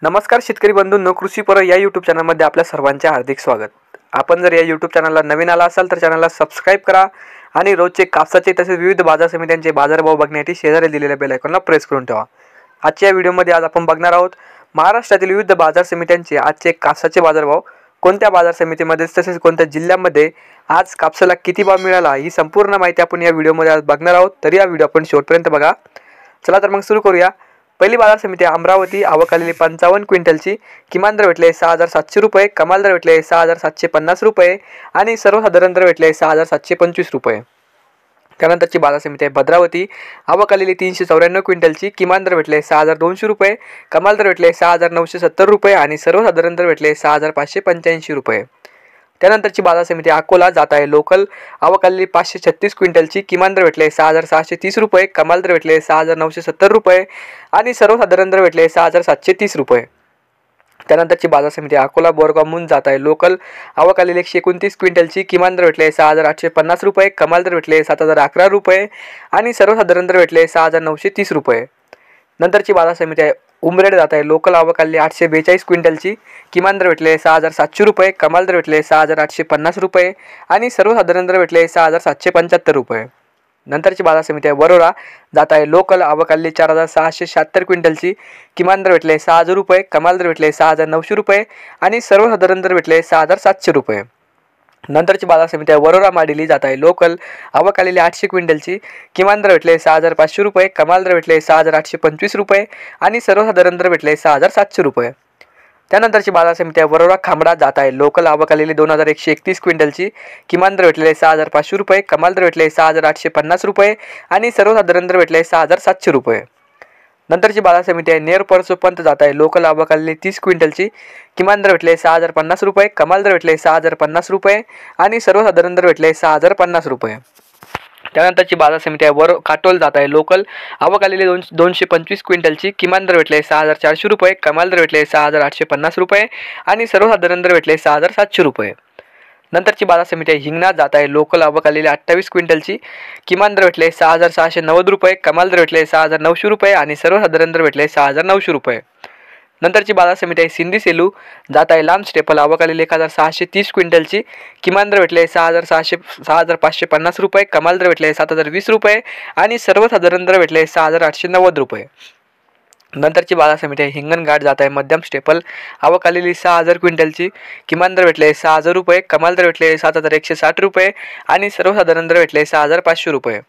नमस्कार शेतकरी बंधूंनो, कृषी पर्व या यूट्यूब चॅनलमध्ये आपल्या सर्वांचे हार्दिक स्वागत। आपण जर या यूट्यूब चॅनलला नवीन आला असाल तर चॅनलला सबस्क्राइब करा आणि रोजचे कापसाचे तसेच विविध बाजार समित्यांचे बाजारभाव बघण्यासाठी शेजारी दिलेल्या बेल आयकॉनला प्रेस करून ठेवा। आजच्या व्हिडिओमध्ये आज आपण बघणार आहोत महाराष्ट्रातील विविध बाजार समित्यांचे आजचे कापसाचे बाजारभाव, कोणत्या बाजार समितीमध्ये तसेच कोणत्या जिल्ह्यामध्ये आज कापसाला किती भाव मिळाला ही संपूर्ण माहिती आपण या व्हिडिओमध्ये आज बघणार आहोत। तर या व्हिडिओ आपण शेवटपर्यंत बघा। चला तर मग सुरू करूया। पहिली बाजार समिती अमरावती, आवक आलेली 55 क्विंटलची, किमान दर भेटले 6700 रुपये, कमाल दर भेटले 6750 रुपये आणि सर्वसाधारण दर भेटले 6725 रुपये। त्यानंतरची बाजार समिती आहे भद्रावती, आवक आलेली 394 क्विंटलची, किमान दर भेटले 6200 रुपये, कमाल दर भेटले 6970 रुपये आणि सर्वसाधारण दर भेटले 6585 रुपये। त्यानंतरची बाजार समिती अकोला, जात आहे लोकल, आवक आलेली 536 क्विंटलची, किमान दर भेटले 6630 रुपये, कमाल दर भेटले 6970 रुपये आणि सर्वसाधारण दर भेटले 6730 रुपये। त्यानंतरची बाजार समिती अकोला बोरगाव मुंज, जात आहे लोकल, आवक आलेली 129 क्विंटलची, किमान दर भेटले 6850 रुपये, कमाल दर भेटले 7011 रुपये आणि सर्वसाधारण दर भेटले 6930 रुपये। नंतरची बाजार समिती आहे उमरेड, जात आहे लोकल, आवक आलेली 842 क्विंटलची, किमान दर भेटले 6700 रुपये, कमाल दर भेटले 6850 रुपये आणि सर्वसाधारण दर भेटले 6775 रुपये। नंतरची बाजार समिती आहे वरोरा, जात आहे लोकल, आवक आलेली 4676 क्विंटलची, किमान दर भेटले 6000 रुपये, कमाल दर भेटले 6900 रुपये आणि सर्वसाधारण दर भेटले 6700 रुपये। नंतरची बाजार समिती आहे वरोरा माडिली, जात आहे लोकल, आवक आलेली 800 क्विंटलची, किमान दर भेटले 6500 रुपये, कमाल दर भेटले 6825 रुपये आणि सर्वसाधारण दर भेटले 6700 रुपये। त्यानंतरची बाजार समिती आहे वरोरा खामडा, जात आहे लोकल, आवक आलेली 2131 क्विंटलची, किमान दर भेटले 6500 रुपये, कमाल दर भेटले 6850 रुपये आणि सर्वसाधारण दर भेटले 6700 रुपये। नंतरची बाजार समिती आहे नेर परसोपंत, जात आहे लोकल, आवक आलेली 30 क्विंटलची, किमान दर भेटले 6050 रुपये, कमाल दर भेटले 6050 रुपये आणि सर्वसाधारण दर भेटले 6050 रुपये। त्यानंतरची बाजार समिती आहे काटोल, जात आहे लोकल, आवक आलेली 225 क्विंटलची, किमान दर भेटले 6400 रुपये, कमाल दर भेटले 6850 रुपये आणि सर्वसाधारण दर भेटले 6700 रुपये। नंतरची बाजार समिती आहे हिंगणा, जात आहे लोकल, आवक आलेली 28 क्विंटलची, किमान दर भेटले 6690 रुपये, कमाल दर भेटले 6900 रुपये आणि सर्वसाधारण दर भेटले 6900 रुपये। नंतरची बाजार समिती आहे सिंधी सेलू, जात आहे लांब स्टेपल, आवक आलेली 1630 क्विंटलची, किमान दर भेटले 6550 रुपये, कमाल दर भेटले 7020 रुपये आणि सर्वसाधारण दर भेटले 6890 रुपये। नंतरची बाजार समिती आहे हिंगणघाट, जात आहे मध्यम स्टेपल, आवक आलेली 6000 क्विंटलची, किमान दर भेटले 6000 रुपये, कमाल दर भेटले 7160 रुपये आणि सर्वसाधारण दर भेटले 6500 रुपये।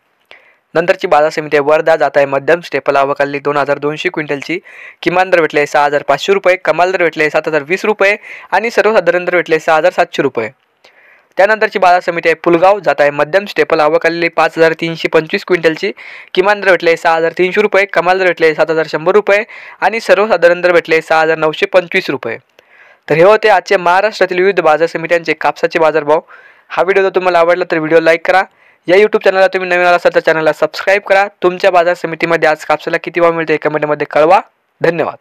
नंतरची बाजार समिती आहे वर्धा, जात आहे मध्यम स्टेपल, आवक आलेली 2200 क्विंटलची, किमान दर भेटले 6500 रुपये, कमाल दर भेटले 7020 रुपये आणि सर्वसाधारण दर भेटले 6700 रुपये। त्यानंतरची बाजार समिती आहे पुलगाव, जात आहे मध्यम स्टेपल, आवक आलेली 5325 क्विंटलची, किमान दर भेटले 6300 रुपये, कमाल दर भेटले 7100 रुपये आणि सर्वसाधारण दर भेटले 6925 रुपये। तर हे होते आजचे महाराष्ट्रातील विविध बाजार समित्यांचे कापसाचे बाजारभाव। हा व्हिडिओ जर तुम्हाला आवडला तर व्हिडिओ लाईक करा। या यूट्यूब चॅनलला तुम्ही नवीन आला असाल तर चॅनलला सबस्क्राइब करा। तुमच्या बाजार समितीमध्ये आज कापसाला किती भाव मिळते कमेंटमध्ये कळवा। धन्यवाद।